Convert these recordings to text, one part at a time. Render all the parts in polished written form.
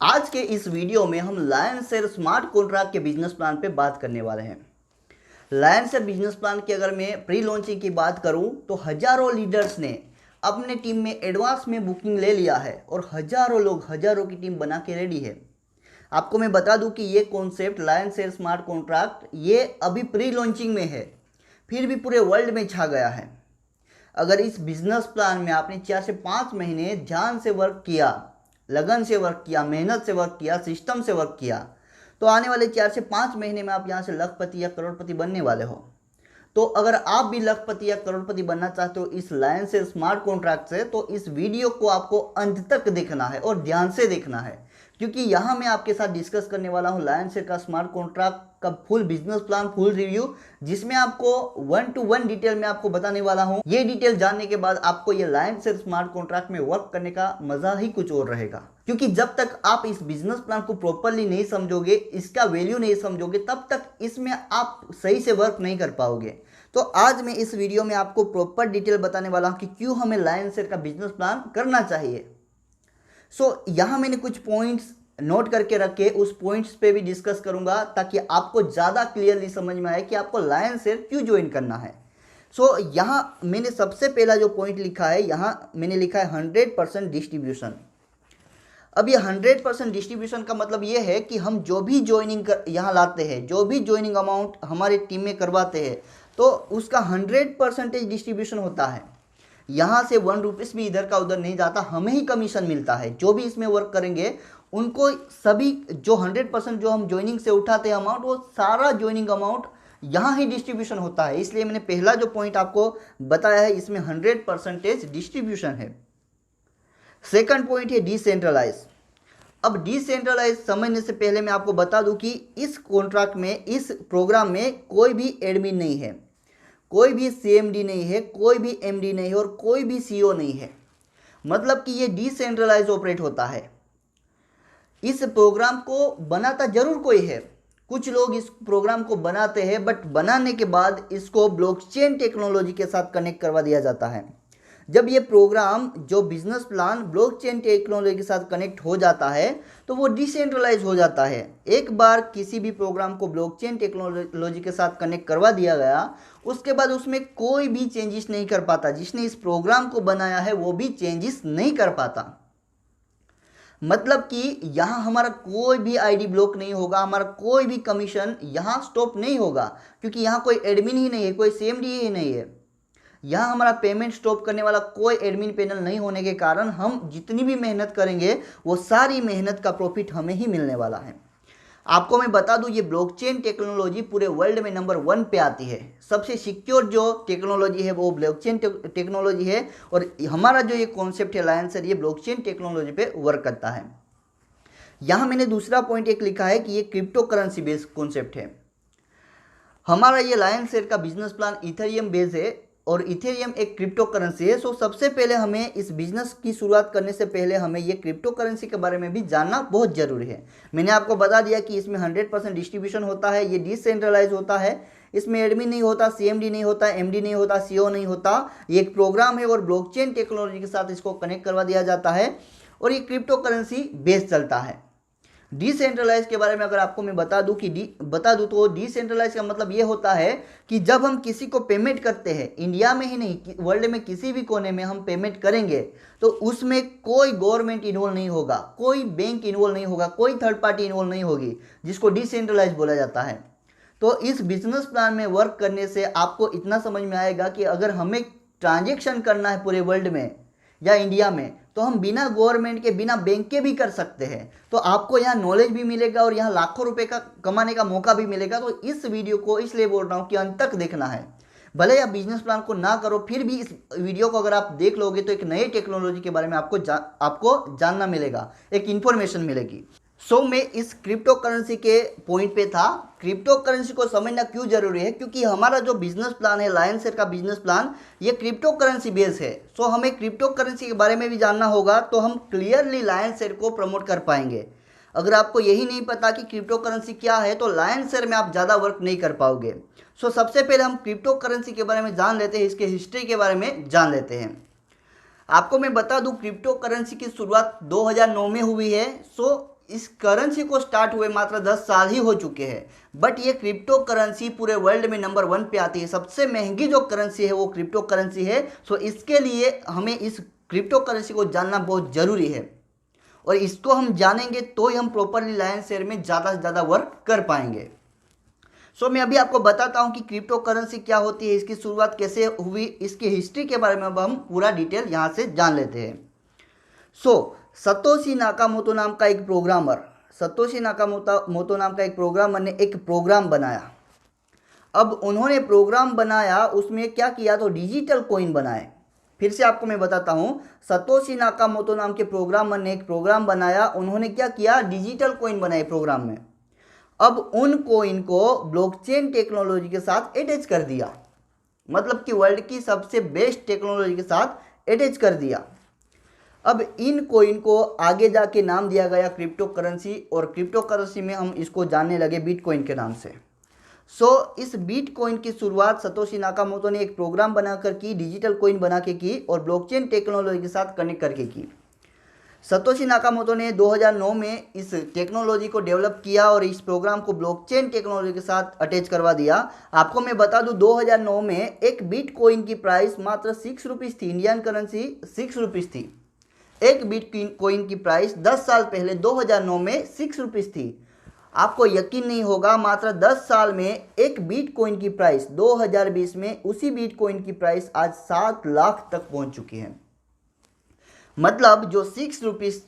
आज के इस वीडियो में हम लायन शेयर स्मार्ट कॉन्ट्रैक्ट के बिजनेस प्लान पे बात करने वाले हैं। लायन शेयर बिजनेस प्लान की अगर मैं प्री लॉन्चिंग की बात करूं तो हजारों लीडर्स ने अपने टीम में एडवांस में बुकिंग ले लिया है और हजारों लोग हजारों की टीम बना के रेडी है। आपको मैं बता दूं कि ये concept lion share smart contract ये अभी प्री लॉन्चिंग में है, फिर भी पूरे वर्ल्ड में छा गया है। अगर इस बिजनेस प्लान में आपने 4 से 5 महीने ध्यान से वर्क किया, लगन से वर्क किया, मेहनत से वर्क किया, सिस्टम से वर्क किया, तो आने वाले 4 से 5 महीने में आप यहाँ से लखपति या करोड़पति बनने वाले हो। तो अगर आप भी लखपति या करोड़पति बनना चाहते हो इस लायन से स्मार्ट कॉन्ट्रैक्ट से, तो इस वीडियो को आपको अंत तक देखना है और ध्यान से देखना है, क्योंकि यहाँ मैं आपके साथ डिस्कस करने वाला हूँ लायन शेयर का स्मार्ट कॉन्ट्रैक्ट का full business plan, full review, जिसमें आपको 1 to 1 डिटेल में आपको बताने वाला हूँ। ये डिटेल जानने के बाद आपको ये लायन शेयर स्मार्ट कॉन्ट्रैक्ट में वर्क करने का मजा ही कुछ और रहेगा, क्योंकि जब तक आप इस बिजनेस प्लान को प्रॉपरली नहीं समझोगे, इसका वैल्यू नहीं समझोगे, तब तक इसमें आप सही से वर्क नहीं कर पाओगे। तो आज मैं इस वीडियो में आपको प्रॉपर डिटेल बताने वाला हूँ कि क्यों हमें लायन शेयर का बिजनेस प्लान करना चाहिए। यहाँ मैंने कुछ पॉइंट्स नोट करके रखे, उस पॉइंट्स पे भी डिस्कस करूंगा ताकि आपको ज़्यादा क्लियरली समझ में आए कि आपको लायन शेयर क्यों ज्वाइन करना है। यहाँ मैंने सबसे पहला जो पॉइंट लिखा है, यहाँ मैंने लिखा है 100% डिस्ट्रीब्यूशन। अब ये 100% डिस्ट्रीब्यूशन का मतलब ये है कि हम जो भी ज्वाइनिंग यहाँ लाते हैं, जो भी ज्वाइनिंग अमाउंट हमारे टीम में करवाते हैं, तो उसका 100% डिस्ट्रीब्यूशन होता है। यहाँ से 1 रुपीस भी इधर का उधर नहीं जाता, हमें ही कमीशन मिलता है। जो भी इसमें वर्क करेंगे उनको सभी जो 100% जो हम ज्वाइनिंग से उठाते हैं अमाउंट, वो सारा ज्वाइनिंग अमाउंट यहाँ ही डिस्ट्रीब्यूशन होता है। इसलिए मैंने पहला जो पॉइंट आपको बताया है, इसमें 100% डिस्ट्रीब्यूशन है। सेकंड पॉइंट है डिसेंट्रलाइज। अब डिसेंट्रलाइज समझने से पहले मैं आपको बता दूं कि इस कॉन्ट्रैक्ट में, इस प्रोग्राम में कोई भी एडमिन नहीं है, कोई भी सीएमडी नहीं है, कोई भी एमडी नहीं है और कोई भी सीईओ नहीं है। मतलब कि ये डिसेंट्रलाइज ऑपरेट होता है। इस प्रोग्राम को बनाता जरूर कोई है, कुछ लोग इस प्रोग्राम को बनाते हैं, बट बनाने के बाद इसको ब्लॉकचेन टेक्नोलॉजी के साथ कनेक्ट करवा दिया जाता है। जब ये प्रोग्राम, जो बिजनेस प्लान ब्लॉकचेन टेक्नोलॉजी के साथ कनेक्ट हो जाता है, तो वो डिसेंट्रलाइज हो जाता है। एक बार किसी भी प्रोग्राम को ब्लॉकचेन टेक्नोलॉजी के साथ कनेक्ट करवा दिया गया, उसके बाद उसमें कोई भी चेंजेस नहीं कर पाता। जिसने इस प्रोग्राम को बनाया है वो भी चेंजेस नहीं कर पाता। मतलब कि यहाँ हमारा कोई भी आईडी ब्लॉक नहीं होगा, हमारा कोई भी कमीशन यहाँ स्टॉप नहीं होगा, क्योंकि यहाँ कोई एडमिन ही नहीं है, कोई सीएमडी ही नहीं है। यहाँ हमारा पेमेंट स्टॉप करने वाला कोई एडमिन पैनल नहीं होने के कारण हम जितनी भी मेहनत करेंगे वो सारी मेहनत का प्रॉफिट हमें ही मिलने वाला है। आपको मैं बता दूं, ये ब्लॉकचेन टेक्नोलॉजी पूरे वर्ल्ड में नंबर 1 पे आती है। सबसे सिक्योर जो टेक्नोलॉजी है वो ब्लॉकचेन टेक्नोलॉजी है, और हमारा जो ये कॉन्सेप्ट है लायन शेयर, ये ब्लॉकचेन टेक्नोलॉजी पे वर्क करता है। यहाँ मैंने दूसरा पॉइंट एक लिखा है कि ये क्रिप्टो करेंसी बेस्ड कॉन्सेप्ट है। हमारा ये लायन शेयर का बिजनेस प्लान इथेरियम बेस्ड है और इथेरियम एक क्रिप्टो करेंसी है। सबसे पहले हमें इस बिजनेस की शुरुआत करने से पहले हमें ये क्रिप्टो करेंसी के बारे में भी जानना बहुत ज़रूरी है। मैंने आपको बता दिया कि इसमें 100% डिस्ट्रीब्यूशन होता है, ये डिसेंट्रलाइज होता है, इसमें एडमिन नहीं होता, सीएमडी नहीं होता, एमडी नहीं होता, सीईओ नहीं होता। ये एक प्रोग्राम है और ब्लॉकचेन टेक्नोलॉजी के साथ इसको कनेक्ट करवा दिया जाता है और ये क्रिप्टो करेंसी बेस्ड चलता है। डिसेंट्रलाइज के बारे में अगर आपको मैं बता दूं तो डिसेंट्रलाइज का मतलब ये होता है कि जब हम किसी को पेमेंट करते हैं, इंडिया में ही नहीं वर्ल्ड में किसी भी कोने में हम पेमेंट करेंगे, तो उसमें कोई गवर्नमेंट इन्वॉल्व नहीं होगा, कोई बैंक इन्वॉल्व नहीं होगा, कोई थर्ड पार्टी इन्वॉल्व नहीं होगी, जिसको डिसेंट्रलाइज बोला जाता है। तो इस बिजनेस प्लान में वर्क करने से आपको इतना समझ में आएगा कि अगर हमें ट्रांजेक्शन करना है पूरे वर्ल्ड में या इंडिया में, तो हम बिना गवर्नमेंट के, बिना बैंक के भी कर सकते हैं। तो आपको यहाँ नॉलेज भी मिलेगा और यहाँ लाखों रुपए का कमाने का मौका भी मिलेगा। तो इस वीडियो को इसलिए बोल रहा हूँ कि अंत तक देखना है। भले आप बिजनेस प्लान को ना करो, फिर भी इस वीडियो को अगर आप देख लोगे तो एक नई टेक्नोलॉजी के बारे में आपको जानना मिलेगा, एक इंफॉर्मेशन मिलेगी। मैं इस क्रिप्टो करेंसी के पॉइंट पे था। क्रिप्टो करेंसी को समझना क्यों जरूरी है, क्योंकि हमारा जो बिजनेस प्लान है लायन शेयर का बिजनेस प्लान, ये क्रिप्टो करेंसी बेस है। हमें क्रिप्टो करेंसी के बारे में भी जानना होगा, तो हम क्लियरली लायन शेयर को प्रमोट कर पाएंगे। अगर आपको यही नहीं पता कि क्रिप्टो करेंसी क्या है, तो लायन शेयर में आप ज़्यादा वर्क नहीं कर पाओगे। सबसे पहले हम क्रिप्टो करेंसी के बारे में जान लेते हैं, इसके हिस्ट्री के बारे में जान लेते हैं। आपको मैं बता दूं, क्रिप्टो करेंसी की शुरुआत 2009 में हुई है। इस करेंसी को स्टार्ट हुए मात्र 10 साल ही हो चुके हैं, बट ये क्रिप्टो करेंसी पूरे वर्ल्ड में नंबर 1 पे आती है। सबसे महंगी जो करेंसी है वो क्रिप्टो करेंसी है। सो इसके लिए हमें इस क्रिप्टो करेंसी को जानना बहुत ज़रूरी है, और इसको हम जानेंगे तो ही हम प्रॉपरली लायंस शेयर में ज़्यादा से ज़्यादा वर्क कर पाएंगे। सो मैं अभी आपको बताता हूँ कि क्रिप्टो करेंसी क्या होती है, इसकी शुरुआत कैसे हुई, इसकी हिस्ट्री के बारे में अब हम पूरा डिटेल यहाँ से जान लेते हैं। सतोशी नाकामोटो नाम का एक प्रोग्रामर, सतोशी नाकामोटो नाम का एक प्रोग्रामर ने एक प्रोग्राम बनाया। अब उन्होंने प्रोग्राम बनाया, उसमें क्या किया तो डिजिटल कॉइन बनाए। फिर से आपको मैं बताता हूँ, सतोशी नाकामोटो नाम के प्रोग्रामर ने एक प्रोग्राम बनाया, उन्होंने क्या किया डिजिटल कॉइन बनाए प्रोग्राम में। अब उन कॉइन को ब्लॉकचेन टेक्नोलॉजी के साथ अटैच कर दिया, मतलब कि वर्ल्ड की सबसे बेस्ट टेक्नोलॉजी के साथ अटैच कर दिया। अब इन कॉइन को आगे जाके नाम दिया गया क्रिप्टो करेंसी, और क्रिप्टो करेंसी में हम इसको जानने लगे बिटकॉइन के नाम से। इस बिटकॉइन की शुरुआत सतोशी नाकामोटो ने एक प्रोग्राम बनाकर की, डिजिटल कॉइन बना के की और ब्लॉकचेन टेक्नोलॉजी के साथ कनेक्ट करके की। सतोशी नाकामोटो ने 2009 में इस टेक्नोलॉजी को डेवलप किया और इस प्रोग्राम को ब्लॉकचेन टेक्नोलॉजी के साथ अटैच करवा दिया। आपको मैं बता दूं 2009 में एक बिटकॉइन की प्राइस मात्र 6 रुपीज़ थी, इंडियन करेंसी 6 रुपीज़ थी। एक बिटकॉइन की प्राइस 10 साल पहले 2009 में 6 रुपीज़ थी। आपको यकीन नहीं होगा, मात्र 10 साल में एक बिटकॉइन की प्राइस 2020 में उसी बिटकॉइन की प्राइस आज 7 लाख तक पहुंच चुकी है। मतलब जो 6 रुपीज़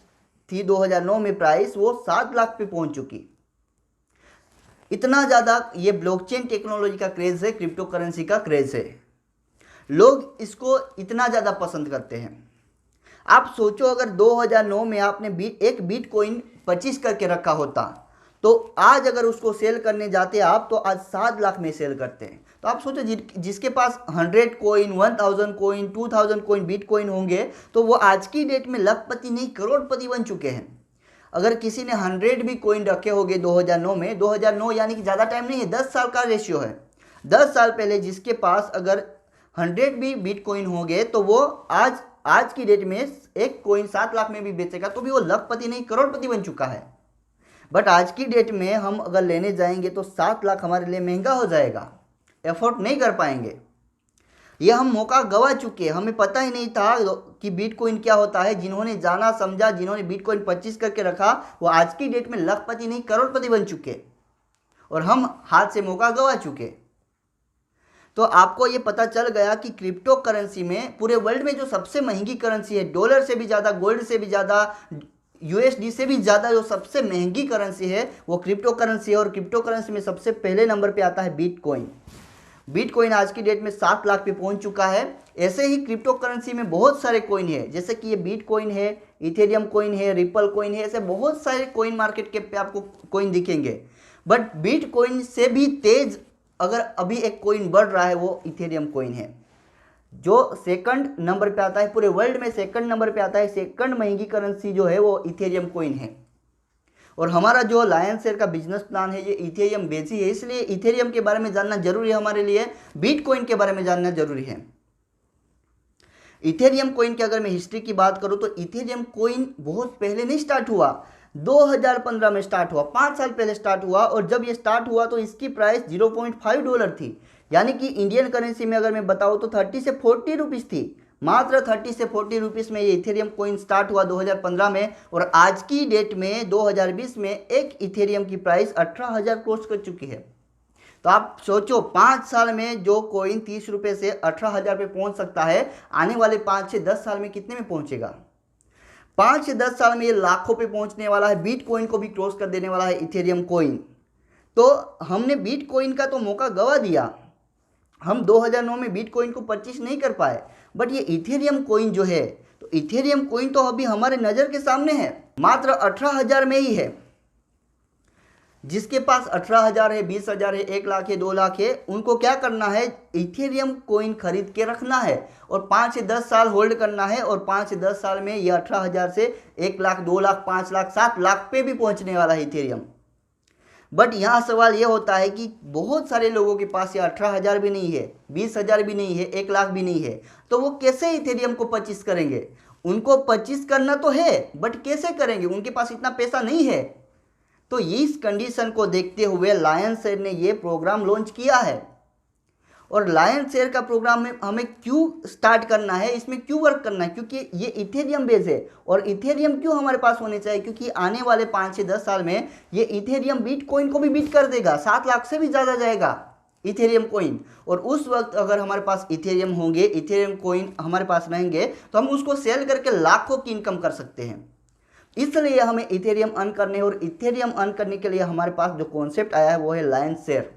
थी 2009 में प्राइस, वो 7 लाख पे पहुंच चुकी। इतना ज़्यादा ये ब्लॉकचेन टेक्नोलॉजी का क्रेज है, क्रिप्टो करेंसी का क्रेज है, लोग इसको इतना ज़्यादा पसंद करते हैं। आप सोचो, अगर 2009 में आपने एक बिटकॉइन परचेज करके रखा होता, तो आज अगर उसको सेल करने जाते आप तो आज 7 लाख में सेल करते हैं। तो आप सोचो, जिसके पास 100 कॉइन, 1000 कॉइन, 2000 कॉइन बिटकॉइन होंगे, तो वो आज की डेट में लखपति नहीं करोड़पति बन चुके हैं। अगर किसी ने 100 भी कॉइन रखे होंगे 2009 में, 2009 यानी कि ज़्यादा टाइम नहीं है, 10 साल का रेशियो है। 10 साल पहले जिसके पास अगर 100 भी बिटकॉइन होंगे, तो वो आज की डेट में एक कॉइन 7 लाख में भी बेचेगा तो भी वो लखपति नहीं करोड़पति बन चुका है। बट आज की डेट में हम अगर लेने जाएंगे तो 7 लाख हमारे लिए महंगा हो जाएगा, एफोर्ड नहीं कर पाएंगे। ये हम मौका गवा चुके हैं, हमें पता ही नहीं था कि बिटकॉइन क्या होता है। जिन्होंने जाना समझा, जिन्होंने बिटकॉइन परचेज करके रखा, वो आज की डेट में लखपति नहीं करोड़पति बन चुके, और हम हाथ से मौका गवा चुके। तो आपको ये पता चल गया कि क्रिप्टो करेंसी में पूरे वर्ल्ड में जो सबसे महंगी करेंसी है, डॉलर से भी ज़्यादा, गोल्ड से भी ज़्यादा, यूएसडी से भी ज़्यादा जो सबसे महंगी करेंसी है वो क्रिप्टो करेंसी है। और क्रिप्टो करेंसी में सबसे पहले नंबर पे आता है बिटकॉइन। बिटकॉइन आज की डेट में 7 लाख पे पहुंच चुका है। ऐसे ही क्रिप्टो करेंसी में बहुत सारे कॉइन है, जैसे कि ये बिटकॉइन है, इथेरियम कॉइन है, रिपल कॉइन है, ऐसे बहुत सारे कॉइन मार्केट कैप पे आपको कॉइन दिखेंगे। बट बिटकॉइन से भी तेज अगर अभी एक कॉइन बढ़ रहा है वो इथेरियम कॉइन है, जो सेकंड नंबर पे आता है, पूरे वर्ल्ड में सेकंड नंबर पे आता है। सेकंड महंगी करेंसी जो है वो इथेरियम कॉइन है। और हमारा जो लायंस शेयर का बिजनेस प्लान है ये इथेरियम बेसी है, इसलिए इथेरियम के बारे में जानना जरूरी है हमारे लिए, बिटकॉइन के बारे में जानना जरूरी है। इथेरियम कॉइन की अगर मैं हिस्ट्री की बात करूं तो इथेरियम कॉइन बहुत पहले नहीं स्टार्ट हुआ, 2015 में स्टार्ट हुआ, 5 साल पहले स्टार्ट हुआ। और जब ये स्टार्ट हुआ तो इसकी प्राइस $0.5 थी, यानी कि इंडियन करेंसी में अगर मैं बताऊं तो 30 से 40 रुपीज़ थी। मात्र 30 से 40 रुपीज़ में ये इथेरियम कॉइन स्टार्ट हुआ 2015 में, और आज की डेट में 2020 में एक इथेरियम की प्राइस 18,000 क्रॉस कर चुकी है। तो आप सोचो, 5 साल में जो कॉइन 30 रुपये से 18,000 पे पहुंच सकता है, आने वाले 5 से 10 साल में कितने में पहुंचेगा? 5 से 10 साल में ये लाखों पे पहुंचने वाला है, बिटकॉइन को भी क्रॉस कर देने वाला है इथेरियम कॉइन। तो हमने बिटकॉइन का तो मौका गवा दिया, हम 2009 में बिटकॉइन को परचेज नहीं कर पाए। बट ये इथेरियम कॉइन जो है, तो इथेरियम कॉइन तो अभी हमारे नज़र के सामने है, मात्र 18,000 में ही है। जिसके पास 18,000 है, 20,000 है, 1 लाख है, 2 लाख है, उनको क्या करना है, इथेरियम कॉइन खरीद के रखना है और 5 से 10 साल होल्ड करना है। और 5 से 10 साल में ये 18,000 से 1 लाख, 2 लाख, 5 लाख, 7 लाख पे भी पहुंचने वाला है इथेरियम। बट यहाँ सवाल ये होता है कि बहुत सारे लोगों के पास ये 18,000 भी नहीं है, 20,000 भी नहीं है, 1 लाख भी नहीं है, तो वो कैसे इथेरियम को परचेज करेंगे? उनको परचेज करना तो है, बट कैसे करेंगे, उनके पास इतना पैसा नहीं है। तो इस कंडीशन को देखते हुए लायन शेयर ने ये प्रोग्राम लॉन्च किया है। और लायन शेयर का प्रोग्राम में हमें क्यों स्टार्ट करना है, इसमें क्यों वर्क करना है, क्योंकि ये इथेरियम बेस है। और इथेरियम क्यों हमारे पास होने चाहिए, क्योंकि आने वाले 5 से 10 साल में ये इथेरियम बिटकॉइन को भी बीट कर देगा, 7 लाख से भी ज़्यादा जाएगा इथेरियम कॉइन। और उस वक्त अगर हमारे पास इथेरियम होंगे, इथेरियम कॉइन हमारे पास रहेंगे, तो हम उसको सेल करके लाखों की इनकम कर सकते हैं। इसलिए हमें इथेरियम अर्न करने, और इथेरियम अर्न करने के लिए हमारे पास जो कॉन्सेप्ट आया है वो है लायन शेयर।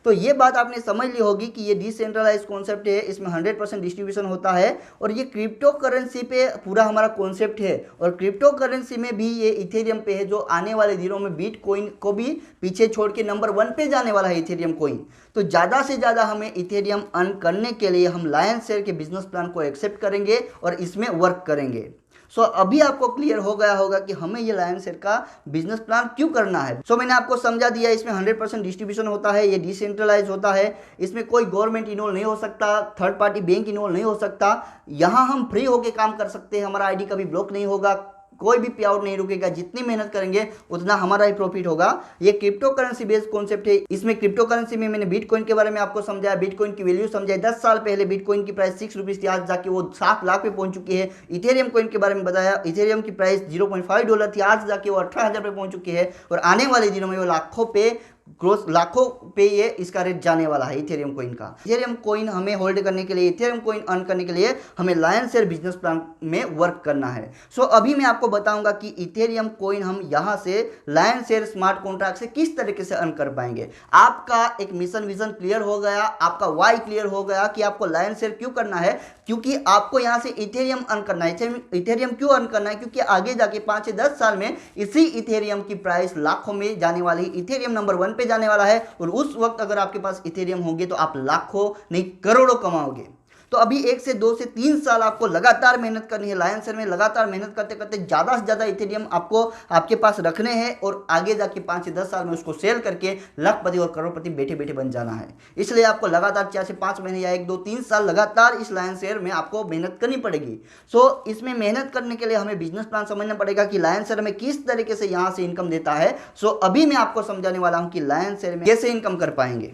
तो ये बात आपने समझ ली होगी कि ये डिसेंट्रलाइज कॉन्सेप्ट है, इसमें 100% डिस्ट्रीब्यूशन होता है, और ये क्रिप्टो करेंसी पे पूरा हमारा कॉन्सेप्ट है। और क्रिप्टो करेंसी में भी ये इथेरियम पे है, जो आने वाले दिनों में बिटकॉइन को भी पीछे छोड़ के नंबर 1 पे जाने वाला है इथेरियम कॉइन। तो ज़्यादा से ज़्यादा हमें इथेरियम अर्न करने के लिए हम लायन शेयर के बिजनेस प्लान को एक्सेप्ट करेंगे और इसमें वर्क करेंगे। सो अभी आपको क्लियर हो गया होगा कि हमें ये लायन शेयर का बिजनेस प्लान क्यों करना है। मैंने आपको समझा दिया, इसमें 100% डिस्ट्रीब्यूशन होता है, ये डिसेंट्रलाइज होता है, इसमें कोई गवर्नमेंट इन्वॉल्व नहीं हो सकता, थर्ड पार्टी बैंक इन्वॉल्व नहीं हो सकता, यहाँ हम फ्री होके काम कर सकते हैं, हमारा आईडी कभी ब्लॉक नहीं होगा, कोई भी पे आउट नहीं रुकेगा, जितनी मेहनत करेंगे उतना हमारा ही प्रॉफिट होगा। ये क्रिप्टो करेंसी बेस्ड कॉन्सेप्ट है। इसमें क्रिप्टो करेंसी में मैंने बिटकॉइन के बारे में आपको समझाया, बिटकॉइन की वैल्यू समझाई। 10 साल पहले बिटकॉइन की प्राइस 6 रुपीज थी, आज जाके वो 7 लाख पे पहुंच चुकी है। इथेरियम कॉइन के बारे में बताया, इथेरियम की प्राइस $0.5 थी, आज जाके वो 18,000 पे पहुंच चुकी है, और आने वाले दिनों में वो लाखों पे ये इसका रेट जाने वाला है इथेरियम कॉइन का। इथेरियम कॉइन हमें होल्ड करने के लिए, इथेरियम कॉइन अर्न करने के लिए हमें लायन शेयर बिजनेस प्लान में वर्क करना है। अभी मैं आपको बताऊंगा कि इथेरियम कॉइन हम यहां से लायन शेयर स्मार्ट कॉन्ट्रैक्ट से किस तरीके से अर्न कर पाएंगे। आपका एक मिशन विजन क्लियर हो गया, आपका वाई क्लियर हो गया कि आपको लायन शेयर क्यों करना है, क्योंकि आपको यहां से इथेरियम अर्न करना है। इथेरियम क्यों अर्न करना है, क्योंकि आगे जाके 5 से 10 साल में इसी इथेरियम की प्राइस लाखों में जाने वाली, इथेरियम नंबर 1 पे जाने वाला है, और उस वक्त अगर आपके पास इथेरियम होंगे तो आप लाखों नहीं करोड़ों कमाओगे। तो अभी 1 से 2 से 3 साल आपको लगातार मेहनत करनी है लायन शेयर में, लगातार मेहनत करते करते ज़्यादा से ज़्यादा इथेरियम आपको आपके पास रखने हैं, और आगे जाके 5 से 10 साल में उसको सेल करके लाखपति और करोड़पति बैठे बैठे बन जाना है। इसलिए आपको लगातार 4 से 5 महीने या 1, 2, 3 साल लगातार इस लायन शेयर में आपको मेहनत करनी पड़ेगी। इसमें मेहनत करने के लिए हमें बिजनेस प्लान समझना पड़ेगा कि लायन शेयर में किस तरीके से यहाँ से इनकम देता है। अभी मैं आपको समझाने वाला हूँ कि लायन शेयर में कैसे इनकम कर पाएंगे।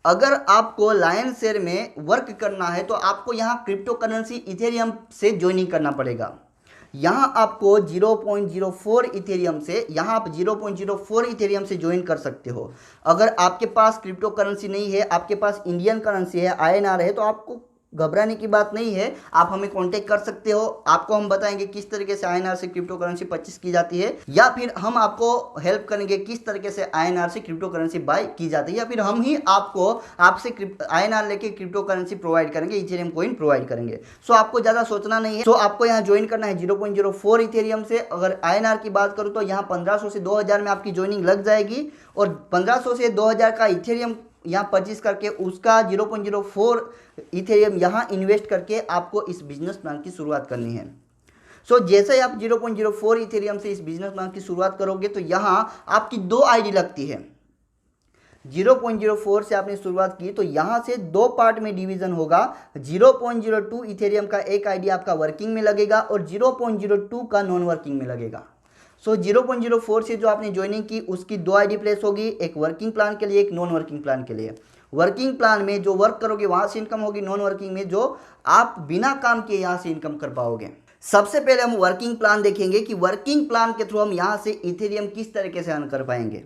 अगर आपको लायन शेयर में वर्क करना है तो आपको यहाँ क्रिप्टो करेंसी इथेरियम से ज्वाइनिंग करना पड़ेगा। यहाँ आपको 0.04 इथेरियम से, यहाँ आप 0.04 इथेरियम से ज्वाइन कर सकते हो। अगर आपके पास क्रिप्टो करेंसी नहीं है, आपके पास इंडियन करेंसी है, INR है, तो आपको घबराने की बात नहीं है, आप हमें कांटेक्ट कर सकते हो। आपको हम बताएंगे किस तरीके से INR से क्रिप्टो करेंसी परचेस की जाती है, या फिर हम आपको हेल्प करेंगे किस तरीके से INR से क्रिप्टो करेंसी बाय की जाती है, या फिर हम ही आपसे INR लेके क्रिप्टो करेंसी प्रोवाइड करेंगे, इथेरियम कॉइन प्रोवाइड करेंगे। आपको ज़्यादा सोचना नहीं है। आपको यहाँ ज्वाइन करना है 0.04 इथेरियम से। अगर INR की बात करूँ तो यहाँ 1500 से 2000 में आपकी ज्वाइनिंग लग जाएगी, और 1500 से 2000 का इथेरियम यहाँ परचेज करके उसका 0.04 इथेरियम यहाँ इन्वेस्ट करके आपको इस बिजनेस प्लान की शुरुआत करनी है। जैसे ही आप 0.04 इथेरियम से इस बिजनेस प्लान की शुरुआत करोगे तो यहाँ आपकी 2 आईडी लगती है। 0.04 से आपने शुरुआत की तो यहाँ से 2 पार्ट में डिवीजन होगा। 0.02 इथेरियम का एक आईडी आपका वर्किंग में लगेगा और 0.02 का नॉन वर्किंग में लगेगा। 0.04 से जो आपने ज्वाइनिंग की उसकी 2 आईडी प्लेस होगी, एक वर्किंग प्लान के लिए, एक नॉन वर्किंग प्लान के लिए। वर्किंग प्लान में जो वर्क करोगे वहां से इनकम होगी, नॉन वर्किंग में जो आप बिना काम किए यहां से इनकम कर पाओगे। सबसे पहले हम वर्किंग प्लान देखेंगे कि वर्किंग प्लान के थ्रू हम यहां से इथेरियम किस तरीके से अर्न कर पाएंगे।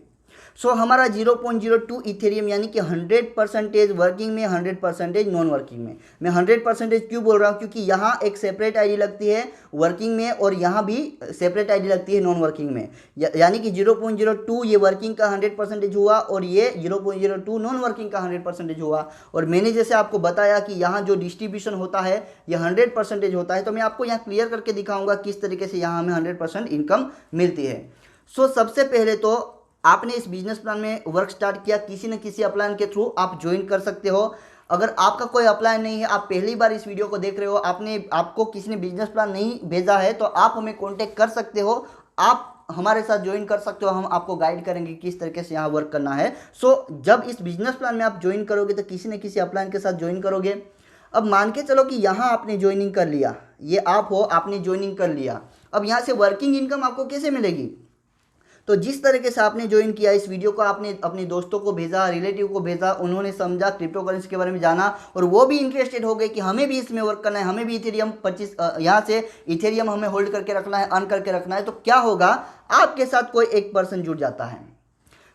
हमारा 0.02 इथेरियम यानी कि 100% वर्किंग में, 100% नॉन वर्किंग में। मैं 100% क्यों बोल रहा हूँ, क्योंकि यहाँ एक सेपरेट आईडी लगती है वर्किंग में और यहाँ भी सेपरेट आईडी लगती है नॉन वर्किंग में। यानी कि 0.02 ये वर्किंग का 100% हुआ और ये 0.02 नॉन वर्किंग का 100% हुआ। और मैंने जैसे आपको बताया कि यहाँ जो डिस्ट्रीब्यूशन होता है ये 100% होता है, तो मैं आपको यहाँ क्लियर करके दिखाऊंगा किस तरीके से यहाँ हमें 100% इनकम मिलती है। सबसे पहले तो आपने इस बिजनेस प्लान में वर्क स्टार्ट किया, किसी न किसी अपलाइन के थ्रू आप ज्वाइन कर सकते हो। अगर आपका कोई अपलाइन नहीं है, आप पहली बार इस वीडियो को देख रहे हो, आपको किसी ने बिजनेस प्लान नहीं भेजा है, तो आप हमें कांटेक्ट कर सकते हो, आप हमारे साथ ज्वाइन कर सकते हो। हम आपको गाइड करेंगे किस तरीके से यहाँ वर्क करना है। जब इस बिजनेस प्लान में आप ज्वाइन करोगे तो किसी न किसी अपलाइन के साथ ज्वाइन करोगे। अब मान के चलो कि यहाँ आपने ज्वाइनिंग कर लिया, ये आप हो, आपने ज्वाइनिंग कर लिया। अब यहाँ से वर्किंग इनकम आपको कैसे मिलेगी? तो जिस तरीके से आपने ज्वाइन किया, इस वीडियो को आपने अपने दोस्तों को भेजा, रिलेटिव को भेजा, उन्होंने समझा, क्रिप्टो करेंसी के बारे में जाना और वो भी इंटरेस्टेड हो गए कि हमें भी इसमें वर्क करना है, हमें भी इथेरियम 25 यहाँ से इथेरियम हमें होल्ड करके रखना है, अर्न करके रखना है। तो क्या होगा, आपके साथ कोई एक पर्सन जुड़ जाता है,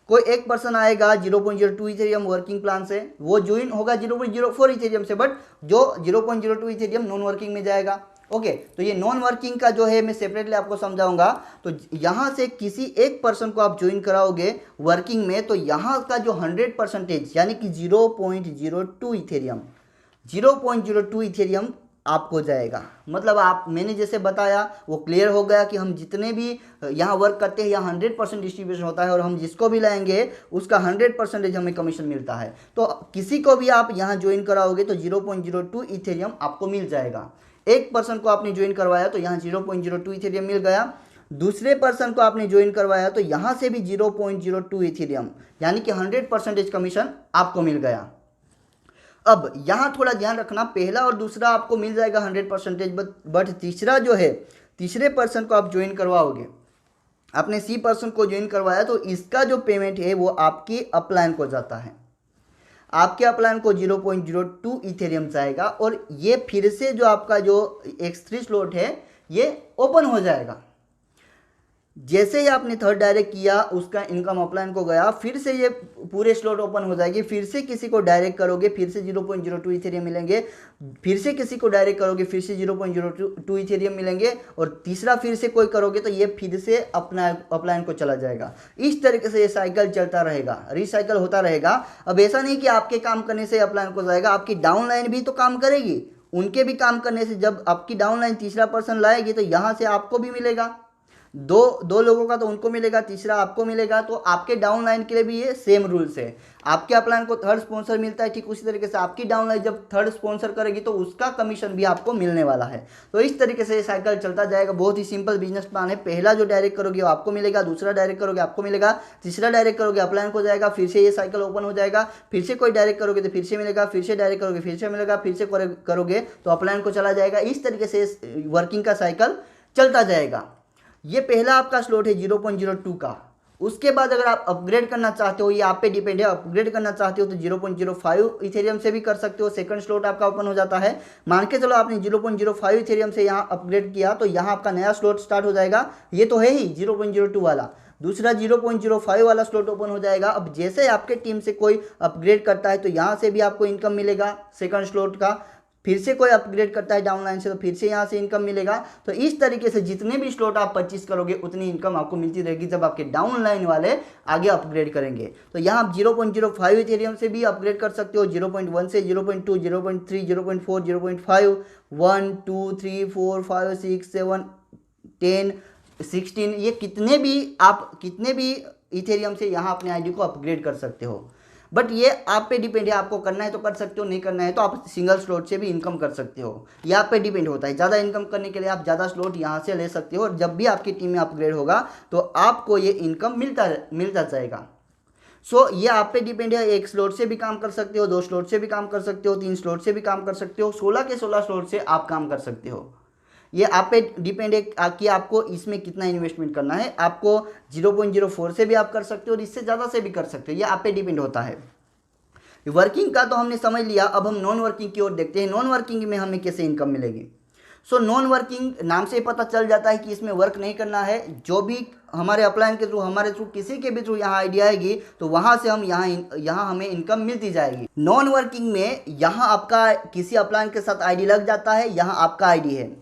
कोई एक पर्सन आएगा 0.02 इथेरियम वर्किंग प्लान से, वो ज्वाइन होगा 0.04 इथेरियम से, बट जो 0.02 इथेरियम नॉन वर्किंग में जाएगा। ओके, तो ये नॉन वर्किंग का जो है मैं सेपरेटली आपको समझाऊंगा। तो यहाँ से किसी एक पर्सन को आप ज्वाइन कराओगे वर्किंग में, तो यहाँ का जो 100% यानी कि 0.02 इथेरियम, 0.02 इथेरियम आपको जाएगा। मतलब आप, मैंने जैसे बताया वो क्लियर हो गया कि हम जितने भी यहाँ वर्क करते हैं यहाँ 100% डिस्ट्रीब्यूशन होता है और हम जिसको भी लाएंगे उसका 100% हमें कमीशन मिलता है। तो किसी को भी आप यहाँ ज्वाइन कराओगे तो 0.02 इथेरियम आपको मिल जाएगा। एक पर्सन को आपने ज्वाइन करवाया तो यहाँ 0.02 इथेरियम मिल गया, दूसरे पर्सन को आपने ज्वाइन करवाया तो यहाँ से भी 0.02 इथेरियम यानी कि 100% कमीशन आपको मिल गया। अब यहाँ थोड़ा ध्यान रखना, पहला और दूसरा आपको मिल जाएगा 100%, बट तीसरा जो है, तीसरे पर्सन को आप ज्वाइन करवाओगे, आपने सी पर्सन को ज्वाइन करवाया तो इसका जो पेमेंट है वो आपकी अपलाइन को जाता है, आपके अपलाइन को 0.02 इथेरियम जाएगा और ये फिर से जो आपका जो X3 स्लॉट है ये ओपन हो जाएगा। जैसे ही आपने थर्ड डायरेक्ट किया उसका इनकम अपलाइन को गया, फिर से ये पूरे स्लॉट ओपन हो जाएगी, फिर से किसी को डायरेक्ट करोगे फिर से 0.02 इथेरियम मिलेंगे, फिर से किसी को डायरेक्ट करोगे फिर से 0.02 इथेरियम मिलेंगे और तीसरा फिर से कोई करोगे तो ये फिर से अपना अपलाइन को चला जाएगा। इस तरीके से ये साइकिल चलता रहेगा, रिसाइकिल होता रहेगा। अब ऐसा नहीं कि आपके काम करने से अपलाइन को जाएगा, आपकी डाउनलाइन भी तो काम करेगी, उनके भी काम करने से जब आपकी डाउनलाइन तीसरा पर्सन लाएगी तो यहाँ से आपको भी मिलेगा, दो लोगों का तो उनको मिलेगा, तीसरा आपको मिलेगा। तो आपके डाउनलाइन के लिए भी ये सेम रूल्स है। आपके अपलाइन को थर्ड स्पॉन्सर मिलता है, ठीक उसी तरीके से आपकी डाउनलाइन जब थर्ड स्पॉन्सर करेगी तो उसका कमीशन भी आपको मिलने वाला है। तो इस तरीके से ये साइकिल चलता जाएगा। बहुत ही सिंपल बिजनेस प्लान है। पहला जो डायरेक्ट करोगे वो आपको मिलेगा, दूसरा डायरेक्ट करोगे आपको मिलेगा, तीसरा डायरेक्ट करोगे अपलाइन को जाएगा, फिर से ये साइकिल ओपन हो जाएगा, फिर से कोई डायरेक्ट करोगे तो फिर से मिलेगा, फिर से डायरेक्ट करोगे फिर से मिलेगा, फिर से करोगे तो अपलाइन को चला जाएगा। इस तरीके से वर्किंग का साइकिल चलता जाएगा। ये पहला आपका स्लॉट है 0.02 का। उसके बाद अगर आप अपग्रेड करना चाहते हो, ये आप पे डिपेंड है, अपग्रेड करना चाहते हो तो 0.05 इथेरियम से भी कर सकते हो, सेकंड स्लॉट आपका ओपन हो जाता है। मान के चलो आपने 0.05 इथेरियम से यहाँ अपग्रेड किया तो यहाँ आपका नया स्लॉट स्टार्ट हो जाएगा। ये तो है ही 0.02 वाला, दूसरा 0.05 वाला स्लॉट ओपन हो जाएगा। अब जैसे आपके टीम से कोई अपग्रेड करता है तो यहाँ से भी आपको इनकम मिलेगा सेकंड स्लॉट का, फिर से कोई अपग्रेड करता है डाउनलाइन से तो फिर से यहाँ से इनकम मिलेगा। तो इस तरीके से जितने भी स्लॉट आप परचेज करोगे उतनी इनकम आपको मिलती रहेगी जब आपके डाउनलाइन वाले आगे अपग्रेड करेंगे। तो यहाँ आप 0.05 इथेरियम से भी अपग्रेड कर सकते हो, 0.1 से 0.2, 0.3, 0.4, 0.5, 1, 2, 3, 4, 5, 6, 7, 10, 16, ये कितने भी इथेरियम से यहाँ अपने आईडी को अपग्रेड कर सकते हो। बट ये आप पे डिपेंड है, आपको करना है तो कर सकते हो, नहीं करना है तो आप सिंगल स्लॉट से भी इनकम कर सकते हो। ये आप पे डिपेंड होता है। ज़्यादा इनकम करने के लिए आप ज़्यादा स्लॉट यहाँ से ले सकते हो और जब भी आपकी टीम में अपग्रेड होगा तो आपको ये इनकम मिलता जाएगा। सो ये आप पे डिपेंड है। एक स्लॉट से भी काम कर सकते हो, 2 स्लॉट से भी काम कर सकते हो, 3 स्लॉट से भी काम कर सकते हो, 16 के 16 स्लॉट से आप काम कर सकते हो। ये आप पे डिपेंड है कि आपको इसमें कितना इन्वेस्टमेंट करना है। आपको 0.04 से भी आप कर सकते हो और इससे ज़्यादा से भी कर सकते हो, ये आप पे डिपेंड होता है। वर्किंग का तो हमने समझ लिया, अब हम नॉन वर्किंग की ओर देखते हैं। नॉन वर्किंग में हमें कैसे इनकम मिलेगी? सो नॉन वर्किंग नाम से पता चल जाता है कि इसमें वर्क नहीं करना है। जो भी हमारे अपलाइन के थ्रू, हमारे थ्रू, किसी के भी थ्रू यहाँ आईडी आएगी तो वहाँ से हम यहाँ हमें इनकम मिलती जाएगी। नॉन वर्किंग में यहाँ आपका किसी अपलाइन के साथ आईडी लग जाता है, यहाँ आपका आईडी है।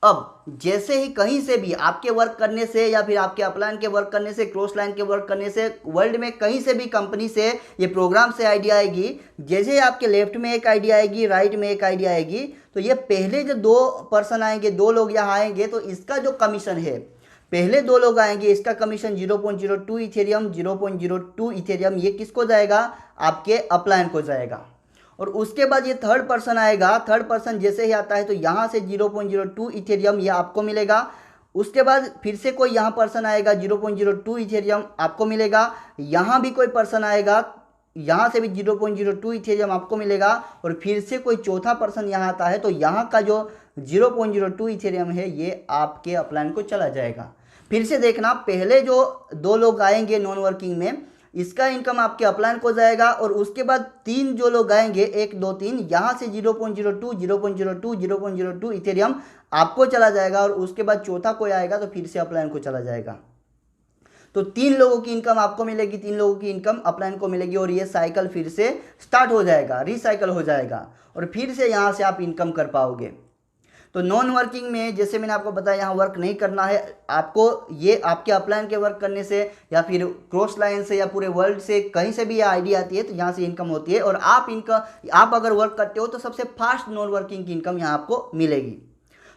अब जैसे ही कहीं से भी आपके वर्क करने से या फिर आपके अपलाइन के वर्क करने से, क्रॉस लाइन के वर्क करने से, वर्ल्ड में कहीं से भी कंपनी से, ये प्रोग्राम से आईडी आएगी, जैसे ही आपके लेफ्ट में एक आईडी आएगी, राइट में एक आईडी आएगी, तो ये पहले जो 2 पर्सन आएंगे, 2 लोग यहाँ आएंगे तो इसका जो कमीशन है, पहले 2 लोग आएंगे, इसका कमीशन 0.02 इथेरियम, 0.02 इथेरियम ये किसको जाएगा? आपके अपलाइन को जाएगा। और उसके बाद ये थर्ड पर्सन आएगा। थर्ड पर्सन जैसे ही आता है तो यहाँ से 0.02 इथेरियम ये आपको मिलेगा। उसके बाद फिर से कोई यहाँ पर्सन आएगा, 0.02 इथेरियम आपको मिलेगा। यहाँ भी कोई पर्सन आएगा यहाँ से भी 0.02 इथेरियम आपको मिलेगा और फिर से कोई चौथा पर्सन यहाँ आता है तो यहाँ का जो 0.02 इथेरियम है ये आपके अपलाइन को चला जाएगा। फिर से देखना, पहले जो 2 लोग आएंगे नॉन वर्किंग में, इसका इनकम आपके अपलाइन को जाएगा और उसके बाद 3 जो लोग आएंगे 1 2 3, यहाँ से 0.02 0.02 0.02 इथेरियम आपको चला जाएगा और उसके बाद चौथा कोई आएगा तो फिर से अपलाइन को चला जाएगा। तो 3 लोगों की इनकम आपको मिलेगी, 3 लोगों की इनकम अपलाइन को मिलेगी और ये साइकिल फिर से स्टार्ट हो जाएगा, रिसाइकल हो जाएगा और फिर से यहाँ से आप इनकम कर पाओगे। तो नॉन वर्किंग में जैसे मैंने आपको बताया यहाँ वर्क नहीं करना है आपको, ये आपके अपलाइन के वर्क करने से या फिर क्रॉस लाइन से या पूरे वर्ल्ड से कहीं से भी ये आईडी आती है तो यहाँ से इनकम होती है और आप अगर वर्क करते हो तो सबसे फास्ट नॉन वर्किंग की इनकम यहाँ आपको मिलेगी।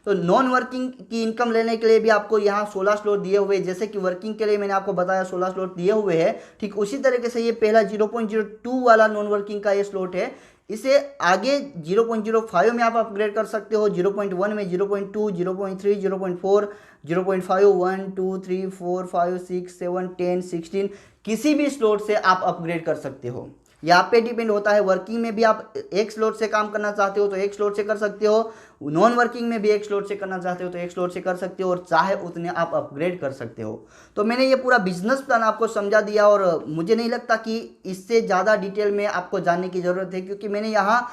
तो नॉन वर्किंग की इनकम लेने के लिए भी आपको यहाँ 16 स्लॉट दिए हुए, जैसे कि वर्किंग के लिए मैंने आपको बताया 16 स्लॉट दिए हुए हैं, ठीक उसी तरीके से ये पहला 0.02 वाला नॉन वर्किंग का ये स्लॉट है, इसे आगे 0.05 में आप अपग्रेड कर सकते हो, 0.1 में 0.2 0.3 0.4 0.5 1 2 3 4 5 6 7 10 16 किसी भी स्लॉट से आप अपग्रेड कर सकते हो। ये आप पे डिपेंड होता है। वर्किंग में भी आप एक स्लॉट से काम करना चाहते हो तो एक स्लॉट से कर सकते हो, नॉन वर्किंग में भी एक स्लॉट से करना चाहते हो तो एक स्लॉट से कर सकते हो और चाहे उतने आप अपग्रेड कर सकते हो। तो मैंने ये पूरा बिजनेस प्लान आपको समझा दिया और मुझे नहीं लगता कि इससे ज़्यादा डिटेल में आपको जानने की ज़रूरत है, क्योंकि मैंने यहाँ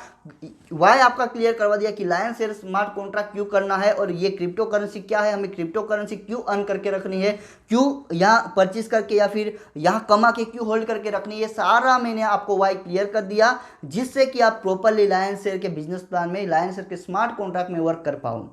वाई आपका क्लियर करवा दिया कि लायन शेयर स्मार्ट कॉन्ट्रैक्ट क्यों करना है और ये क्रिप्टो करेंसी क्या है, हमें क्रिप्टो करेंसी क्यों अर्न करके रखनी है, क्यों यहाँ परचेज करके या फिर यहाँ कमा के क्यों होल्ड करके रखनी है, ये सारा मैंने आपको वाई क्लियर कर दिया, जिससे कि आप प्रॉपरली लायन शेयर के बिजनेस प्लान में, लायन शेयर के स्मार्ट कॉन्ट्रैक्ट में वर्क कर पाऊँ।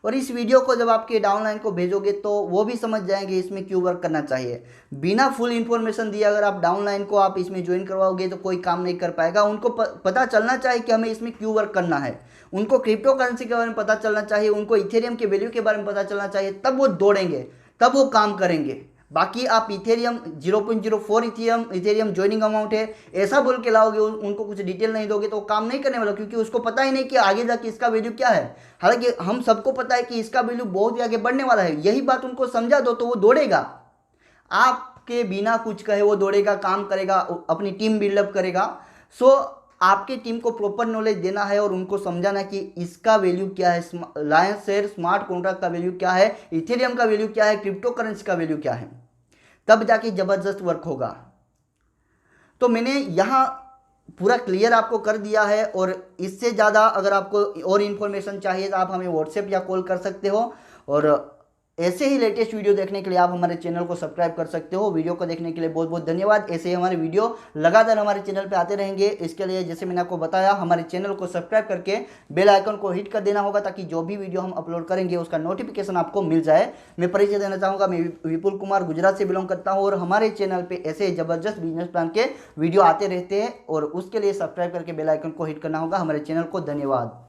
और इस वीडियो को जब आपके डाउनलाइन को भेजोगे तो वो भी समझ जाएंगे इसमें क्यों वर्क करना चाहिए। बिना फुल इन्फॉर्मेशन दिए अगर आप डाउनलाइन को आप इसमें ज्वाइन करवाओगे तो कोई काम नहीं कर पाएगा। उनको पता चलना चाहिए कि हमें इसमें क्यों वर्क करना है, उनको क्रिप्टो करेंसी के बारे में पता चलना चाहिए, उनको इथेरियम के वैल्यू के बारे में पता चलना चाहिए, तब वो दौड़ेंगे, तब वो काम करेंगे। बाकी आप इथेरियम 0.04 इथेरियम ज्वाइनिंग अमाउंट है ऐसा बोल के लाओगे, उनको कुछ डिटेल नहीं दोगे तो वो काम नहीं करने वाला, क्योंकि उसको पता ही नहीं कि आगे जाके इसका वैल्यू क्या है। हालांकि हम सबको पता है कि इसका वैल्यू बहुत ही आगे बढ़ने वाला है, यही बात उनको समझा दो तो वो दौड़ेगा, आपके बिना कुछ कहे वो दौड़ेगा, काम करेगा, अपनी टीम बिल्डअप करेगा। सो आपके टीम को प्रॉपर नॉलेज देना है और उनको समझाना कि इसका वैल्यू क्या है, लायन शेयर स्मार्ट कॉन्ट्रैक्ट का वैल्यू क्या है, इथेरियम का वैल्यू क्या है, क्रिप्टो करेंसी का वैल्यू क्या है, तब जाके जबरदस्त वर्क होगा। तो मैंने यहाँ पूरा क्लियर आपको कर दिया है और इससे ज़्यादा अगर आपको और इन्फॉर्मेशन चाहिए तो आप हमें व्हाट्सएप या कॉल कर सकते हो और ऐसे ही लेटेस्ट वीडियो देखने के लिए आप हमारे चैनल को सब्सक्राइब कर सकते हो। वीडियो को देखने के लिए बहुत बहुत धन्यवाद। ऐसे ही हमारे वीडियो लगातार हमारे चैनल पे आते रहेंगे। इसके लिए जैसे मैंने आपको बताया हमारे चैनल को सब्सक्राइब करके बेल आइकन को हिट कर देना होगा, ताकि जो भी वीडियो हम अपलोड करेंगे उसका नोटिफिकेशन आपको मिल जाए। मैं परिचय देना चाहूँगा, मैं विपुल कुमार गुजरात से बिलोंग करता हूँ और हमारे चैनल पर ऐसे ज़बरदस्त बिजनेस प्लान के वीडियो आते रहते हैं और उसके लिए सब्सक्राइब करके बेल आइकन को हिट करना होगा हमारे चैनल को। धन्यवाद।